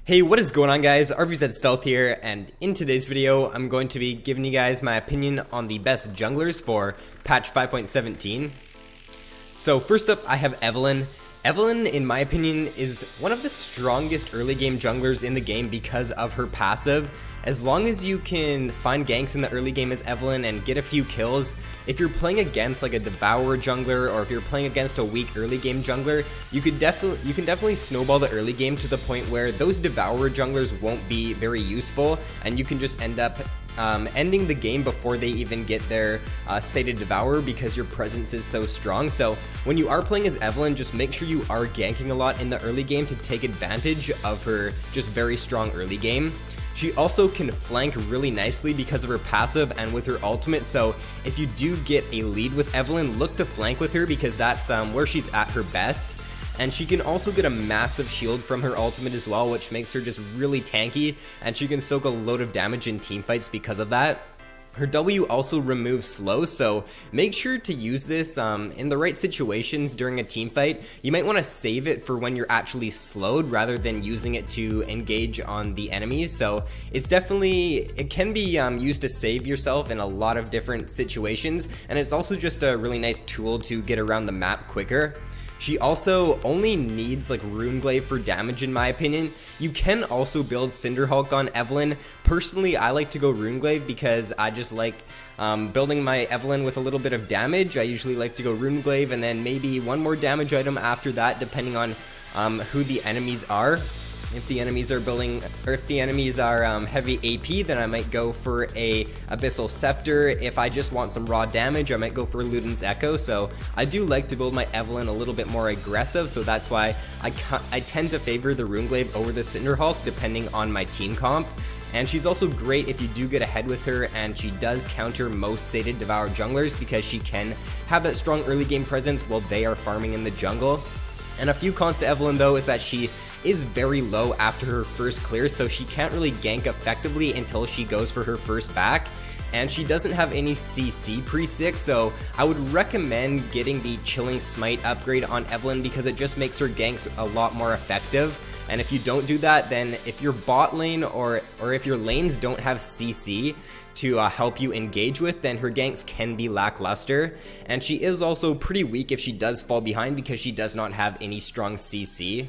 Hey, what is going on, guys? RvzStealth here, and in today's video, I'm going to be giving you guys my opinion on the best junglers for patch 5.17. So first up, I have Evelyn. Evelyn, in my opinion, is one of the strongest early game junglers in the game because of her passive. As long as you can find ganks in the early game as Evelyn and get a few kills, if you're playing against like a Devourer jungler or if you're playing against a weak early game jungler, you can definitely snowball the early game to the point where those Devourer junglers won't be very useful and you can just end up ending the game before they even get their sated Devourer because your presence is so strong. So when you are playing as Evelyn, just make sure you are ganking a lot in the early game to take advantage of her just very strong early game. She also can flank really nicely because of her passive and with her ultimate, so if you do get a lead with Evelyn, look to flank with her because that's where she's at her best. And she can also get a massive shield from her ultimate as well, which makes her just really tanky, and she can soak a load of damage in teamfights because of that. Her W also removes slow, so make sure to use this in the right situations during a team fight. You might want to save it for when you're actually slowed rather than using it to engage on the enemies. So it can be used to save yourself in a lot of different situations, and it's also just a really nice tool to get around the map quicker. She also only needs like Runeglaive for damage in my opinion. You can also build Cinderhulk on Evelyn. Personally, I like to go Runeglaive because I just like building my Evelyn with a little bit of damage. I usually like to go Runeglaive and then maybe one more damage item after that depending on who the enemies are. If the enemies are heavy AP, then I might go for a Abyssal Scepter. If I just want some raw damage, I might go for Luden's Echo. So I do like to build my Evelyn a little bit more aggressive, so that's why I tend to favor the Runeglaive over the Cinderhulk depending on my team comp. And she's also great if you do get ahead with her, and she does counter most sated Devourer junglers because she can have that strong early game presence while they are farming in the jungle. And a few cons to Evelyn though is that she is very low after her first clear, so she can't really gank effectively until she goes for her first back. And she doesn't have any CC pre-6, so I would recommend getting the Chilling Smite upgrade on Evelyn because it just makes her ganks a lot more effective. And if you don't do that, then if your bot lane or if your lanes don't have CC to help you engage with, then her ganks can be lackluster. And she is also pretty weak if she does fall behind because she does not have any strong CC.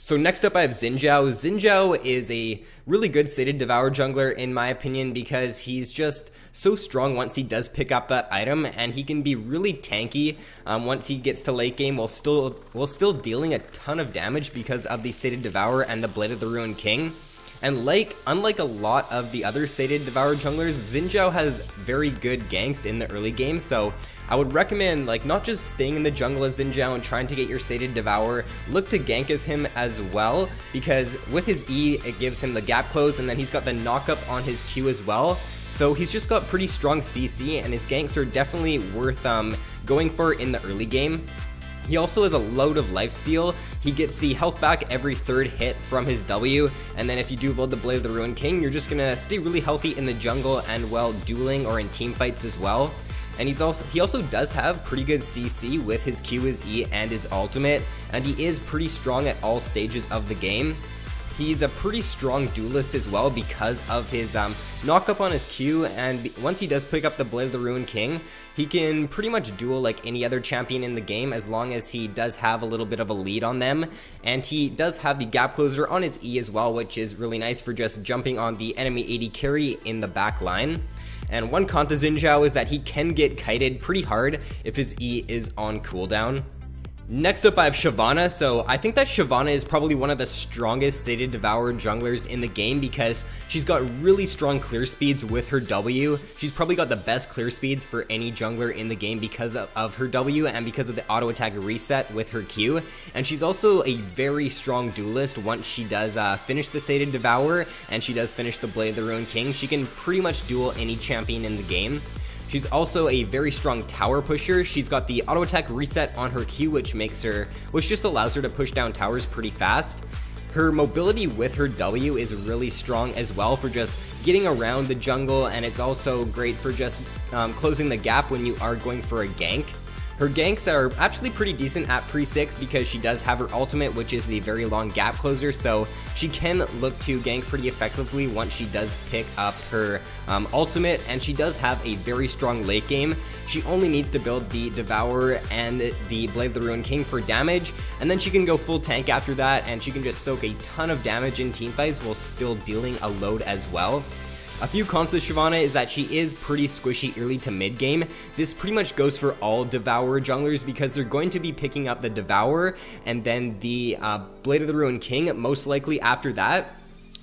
So next up I have Xin Zhao. Xin Zhao is a really good sated Devourer jungler in my opinion because he's just so strong once he does pick up that item, and he can be really tanky once he gets to late game while still dealing a ton of damage because of the sated Devourer and the Blade of the Ruined King. And unlike a lot of the other sated Devourer junglers, Xin Zhao has very good ganks in the early game, so I would recommend not just staying in the jungle as Xin Zhao and trying to get your sated Devourer, look to gank as him as well, because with his E, it gives him the gap close, and then he's got the knock up on his Q as well. So he's just got pretty strong CC, and his ganks are definitely worth going for in the early game. He also has a load of lifesteal. He gets the health back every third hit from his W, and then if you do build the Blade of the Ruined King, you're just gonna stay really healthy in the jungle and while dueling or in team fights as well. And he also does have pretty good CC with his Q, his E, and his ultimate, and he is pretty strong at all stages of the game. He's a pretty strong duelist as well because of his knock up on his Q, and once he does pick up the Blade of the Ruined King, he can pretty much duel like any other champion in the game as long as he does have a little bit of a lead on them. And he does have the gap closer on his E as well, which is really nice for just jumping on the enemy AD carry in the back line. And one con to Xin Zhao is that he can get kited pretty hard if his E is on cooldown. Next up I have Shyvana. So I think that Shyvana is probably one of the strongest sated Devourer junglers in the game because she's got really strong clear speeds with her W. She's probably got the best clear speeds for any jungler in the game because of her W and because of the auto attack reset with her Q. And she's also a very strong duelist once she does finish the sated Devourer and she does finish the Blade of the Ruined King. She can pretty much duel any champion in the game. She's also a very strong tower pusher. She's got the auto attack reset on her Q, which just allows her to push down towers pretty fast. Her mobility with her W is really strong as well for just getting around the jungle, and it's also great for just closing the gap when you are going for a gank. Her ganks are actually pretty decent at pre-6 because she does have her ultimate, which is the very long gap closer, so she can look to gank pretty effectively once she does pick up her ultimate, and she does have a very strong late game. She only needs to build the Devourer and the Blade of the Ruined King for damage, and then she can go full tank after that, and she can just soak a ton of damage in teamfights while still dealing a load as well. A few cons to Shyvana is that she is pretty squishy early to mid game. This pretty much goes for all Devourer junglers because they're going to be picking up the Devourer and then the Blade of the Ruined King most likely after that.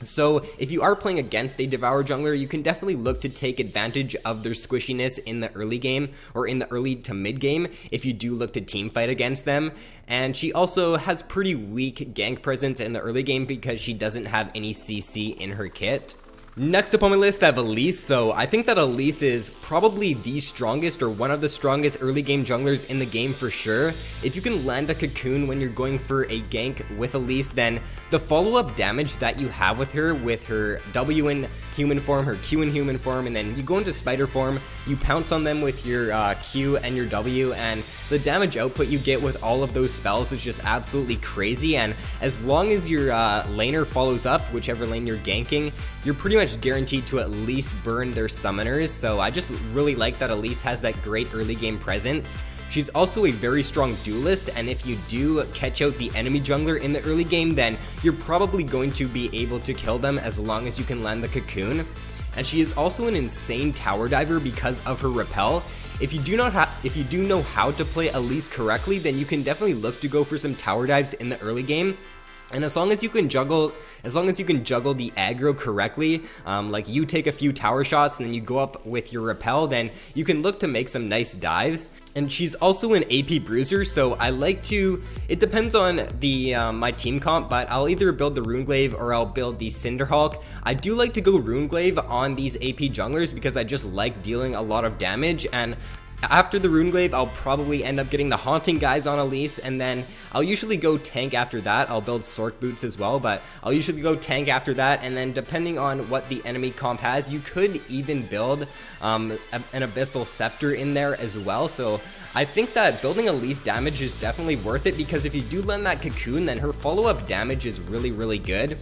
So if you are playing against a Devourer jungler, you can definitely look to take advantage of their squishiness in the early game or in the early to mid game if you do look to team fight against them. And she also has pretty weak gank presence in the early game because she doesn't have any CC in her kit. Next up on my list, I have Elise. So I think that Elise is probably the strongest or one of the strongest early game junglers in the game for sure. If you can land a cocoon when you're going for a gank with Elise, then the follow-up damage that you have with her W in human form, her Q in human form, and then you go into spider form, you pounce on them with your Q and your W, and the damage output you get with all of those spells is just absolutely crazy. And as long as your laner follows up, whichever lane you're ganking, you're pretty much guaranteed to at least burn their summoners. So I just really like that Elise has that great early game presence. She's also a very strong duelist, and if you do catch out the enemy jungler in the early game, then you're probably going to be able to kill them as long as you can land the cocoon. And she is also an insane tower diver because of her repel. If you do know how to play Elise correctly, then you can definitely look to go for some tower dives in the early game. And as long as you can juggle the aggro correctly, like you take a few tower shots and then you go up with your repel, then you can look to make some nice dives. And she's also an AP bruiser, so I like to, it depends on the my team comp, but I'll either build the Runeglaive or I'll build the Cinderhulk. I do like to go Runeglaive on these AP junglers because I just like dealing a lot of damage, and after the Runeglaive, I'll probably end up getting the Haunting guys on Elise, and then I'll usually go tank after that. I'll build Sork Boots as well, but I'll usually go tank after that, and then depending on what the enemy comp has, you could even build an Abyssal Scepter in there as well. So I think that building Elise damage is definitely worth it because if you do land that cocoon, then her follow-up damage is really, really good.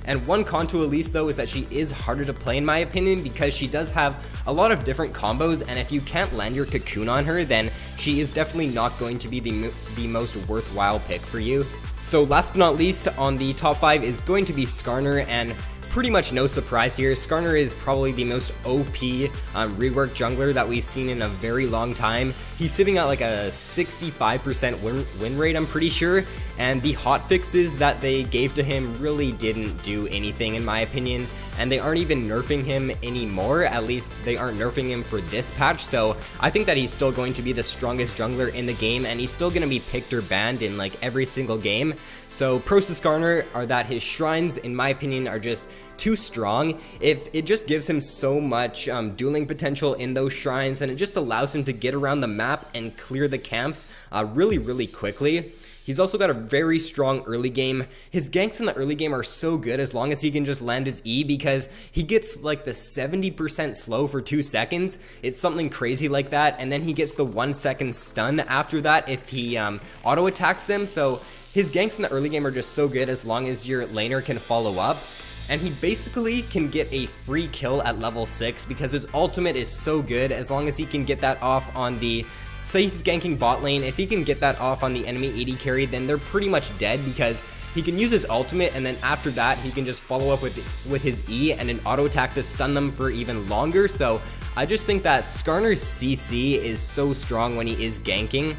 And one con to Elise though is that she is harder to play in my opinion because she does have a lot of different combos, and if you can't land your cocoon on her, then she is definitely not going to be the most worthwhile pick for you. So last but not least on the top 5 is going to be Skarner, and pretty much no surprise here. Skarner is probably the most OP rework jungler that we've seen in a very long time. He's sitting at like a 65% win rate, I'm pretty sure, and the hotfixes that they gave to him really didn't do anything in my opinion, and they aren't even nerfing him anymore. At least they aren't nerfing him for this patch, so I think that he's still going to be the strongest jungler in the game, and he's still going to be picked or banned in like every single game. So pros to Skarner are that his shrines, in my opinion, are just too strong. It just gives him so much dueling potential in those shrines, and it just allows him to get around the map and clear the camps really, really quickly. He's also got a very strong early game. His ganks in the early game are so good as long as he can just land his E, because he gets like the 70% slow for 2 seconds. It's something crazy like that, and then he gets the 1 second stun after that if he auto attacks them. So his ganks in the early game are just so good as long as your laner can follow up. And he basically can get a free kill at level 6 because his ultimate is so good as long as he can get that off on the, say he's ganking bot lane, if he can get that off on the enemy AD carry, then they're pretty much dead because he can use his ultimate, and then after that he can just follow up with his E and an auto attack to stun them for even longer. So I just think that Skarner's CC is so strong when he is ganking.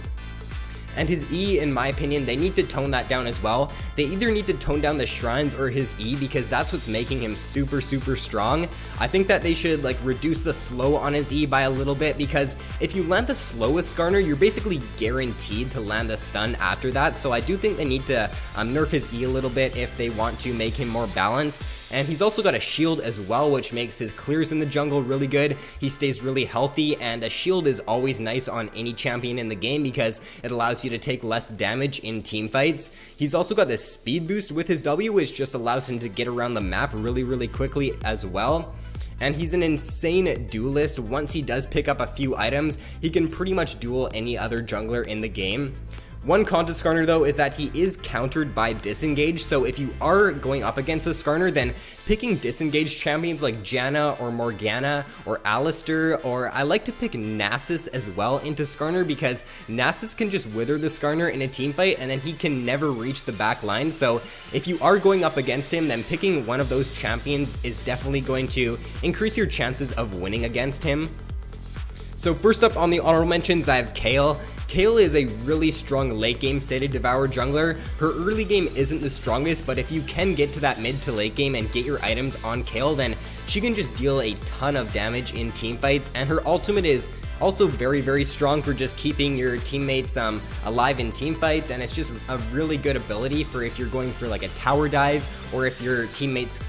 And his E, in my opinion, they need to tone that down as well. They either need to tone down the shrines or his E, because that's what's making him super, super strong. I think that they should like reduce the slow on his E by a little bit, because if you land the slow with Skarner, you're basically guaranteed to land the stun after that. So I do think they need to nerf his E a little bit if they want to make him more balanced. And he's also got a shield as well, which makes his clears in the jungle really good. He stays really healthy, and a shield is always nice on any champion in the game because it allows you to take less damage in team fights. He's also got this speed boost with his W, which just allows him to get around the map really, really quickly as well. and he's an insane duelist. Once he does pick up a few items, he can pretty much duel any other jungler in the game. One con to Skarner though is that he is countered by disengage, so if you are going up against a Skarner, then picking disengaged champions like Janna or Morgana or Alistair, or I like to pick Nasus as well into Skarner, because Nasus can just wither the Skarner in a team fight and then he can never reach the back line. So if you are going up against him, then picking one of those champions is definitely going to increase your chances of winning against him. So first up on the honorable mentions, I have Kayle. Kayle is a really strong late game Sated Devour jungler. Her early game isn't the strongest, but if you can get to that mid to late game and get your items on Kayle, then she can just deal a ton of damage in team fights, and her ultimate is also very strong for just keeping your teammates alive in team fights, and it's just a really good ability for if you're going for like a tower dive or if your teammates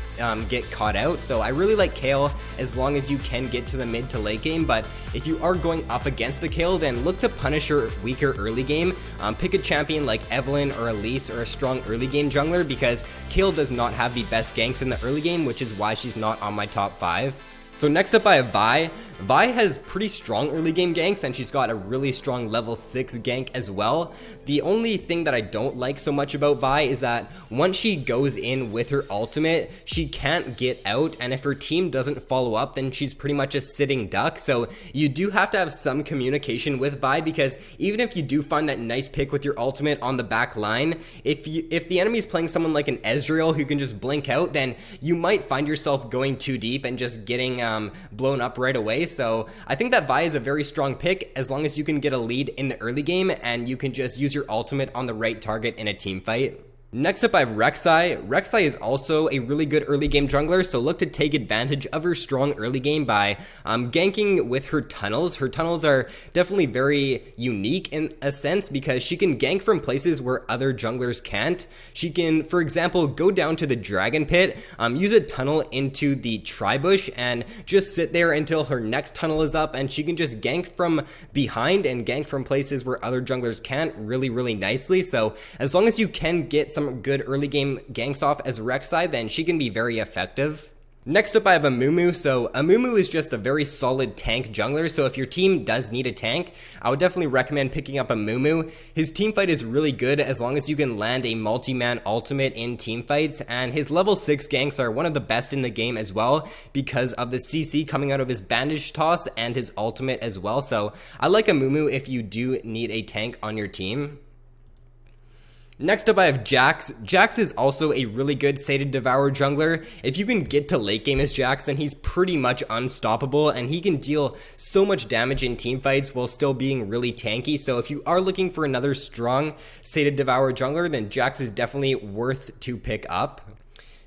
get caught out. So I really like Kayle as long as you can get to the mid to late game, but if you are going up against the Kayle, then look to punish her weaker early game. Pick a champion like Evelyn or Elise or a strong early game jungler, because Kayle does not have the best ganks in the early game, which is why she's not on my top 5. So next up I have Vi. Vi has pretty strong early game ganks, and she's got a really strong level 6 gank as well. The only thing that I don't like so much about Vi is that once she goes in with her ultimate, she can't get out, and if her team doesn't follow up, then she's pretty much a sitting duck. So you do have to have some communication with Vi, because even if you do find that nice pick with your ultimate on the back line, if the enemy is playing someone like an Ezreal who can just blink out, then you might find yourself going too deep and just getting blown up right away. So I think that Vi is a very strong pick as long as you can get a lead in the early game and you can just use your ultimate on the right target in a team fight. Next up I have Rek'Sai. Rek'Sai is also a really good early game jungler, so look to take advantage of her strong early game by ganking with her tunnels. Her tunnels are definitely very unique in a sense because she can gank from places where other junglers can't. She can, for example, go down to the dragon pit, use a tunnel into the tribush and just sit there until her next tunnel is up, and she can just gank from behind and gank from places where other junglers can't really nicely. So as long as you can get some good early game ganks off as Rek'Sai, then she can be very effective. Next up I have Amumu. So Amumu is just a very solid tank jungler, so if your team does need a tank, I would definitely recommend picking up Amumu. His team fight is really good as long as you can land a multi-man ultimate in team fights, and his level 6 ganks are one of the best in the game as well because of the CC coming out of his bandage toss and his ultimate as well. So I like Amumu if you do need a tank on your team. Next up I have Jax. Jax is also a really good Sated Devour jungler. If you can get to late game as Jax, then he's pretty much unstoppable and he can deal so much damage in team fights while still being really tanky. So if you are looking for another strong Sated Devour jungler, then Jax is definitely worth to pick up.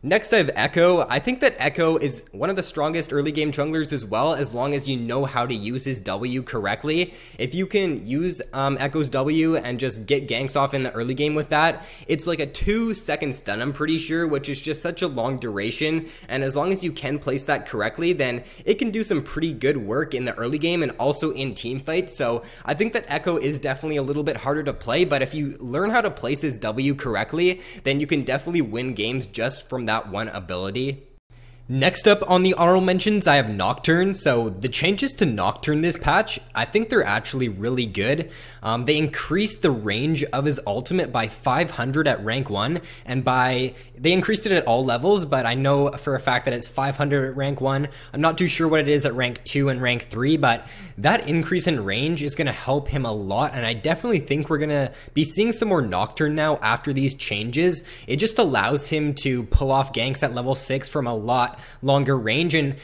Next I have Echo. I think that Echo is one of the strongest early game junglers as well, as long as you know how to use his W correctly. If you can use Echo's W and just get ganks off in the early game with that, it's like a 2-second stun, I'm pretty sure, which is just such a long duration, and as long as you can place that correctly, then it can do some pretty good work in the early game and also in team fights. So I think that Echo is definitely a little bit harder to play, but if you learn how to place his W correctly, then you can definitely win games just from that one ability. Next up on the honorable mentions, I have Nocturne. So the changes to Nocturne this patch, I think they're actually really good. They increased the range of his ultimate by 500 at rank 1, and they increased it at all levels, but I know for a fact that it's 500 at rank 1. I'm not too sure what it is at rank 2 and rank 3, but that increase in range is going to help him a lot, and I definitely think we're going to be seeing some more Nocturne now after these changes. It just allows him to pull off ganks at level 6 from a lot longer range, and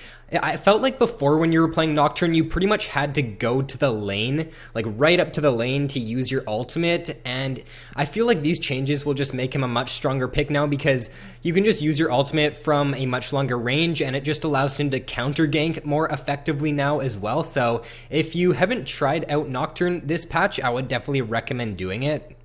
I felt like before when you were playing Nocturne, you pretty much had to go to the lane, like right up to the lane to use your ultimate, and I feel like these changes will just make him a much stronger pick now because you can just use your ultimate from a much longer range, and it just allows him to counter gank more effectively now as well. So if you haven't tried out Nocturne this patch, I would definitely recommend doing it.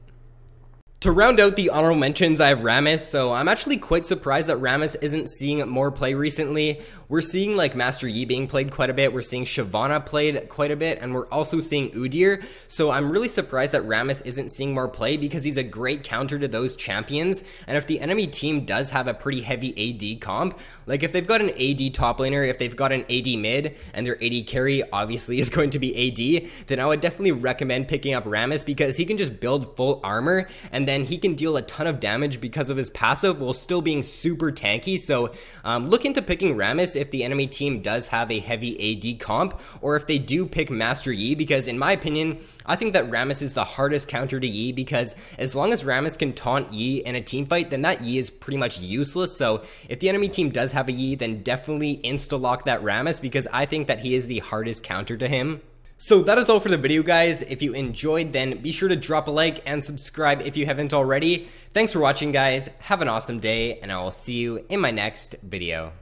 To round out the honorable mentions, I have Rammus, so I'm actually quite surprised that Rammus isn't seeing more play recently. We're seeing like Master Yi being played quite a bit, we're seeing Shyvana played quite a bit, and we're also seeing Udyr, so I'm really surprised that Rammus isn't seeing more play because he's a great counter to those champions, and if the enemy team does have a pretty heavy AD comp, like if they've got an AD top laner, if they've got an AD mid, and their AD carry obviously is going to be AD, then I would definitely recommend picking up Rammus because he can just build full armor, and then he can deal a ton of damage because of his passive while still being super tanky, so look into picking Rammus if the enemy team does have a heavy AD comp, or if they do pick Master Yi, because in my opinion, I think that Rammus is the hardest counter to Yi, because as long as Rammus can taunt Yi in a team fight, then that Yi is pretty much useless. So if the enemy team does have a Yi, then definitely insta-lock that Rammus, because I think that he is the hardest counter to him. So that is all for the video, guys. If you enjoyed, then be sure to drop a like and subscribe if you haven't already. Thanks for watching, guys. Have an awesome day, and I will see you in my next video.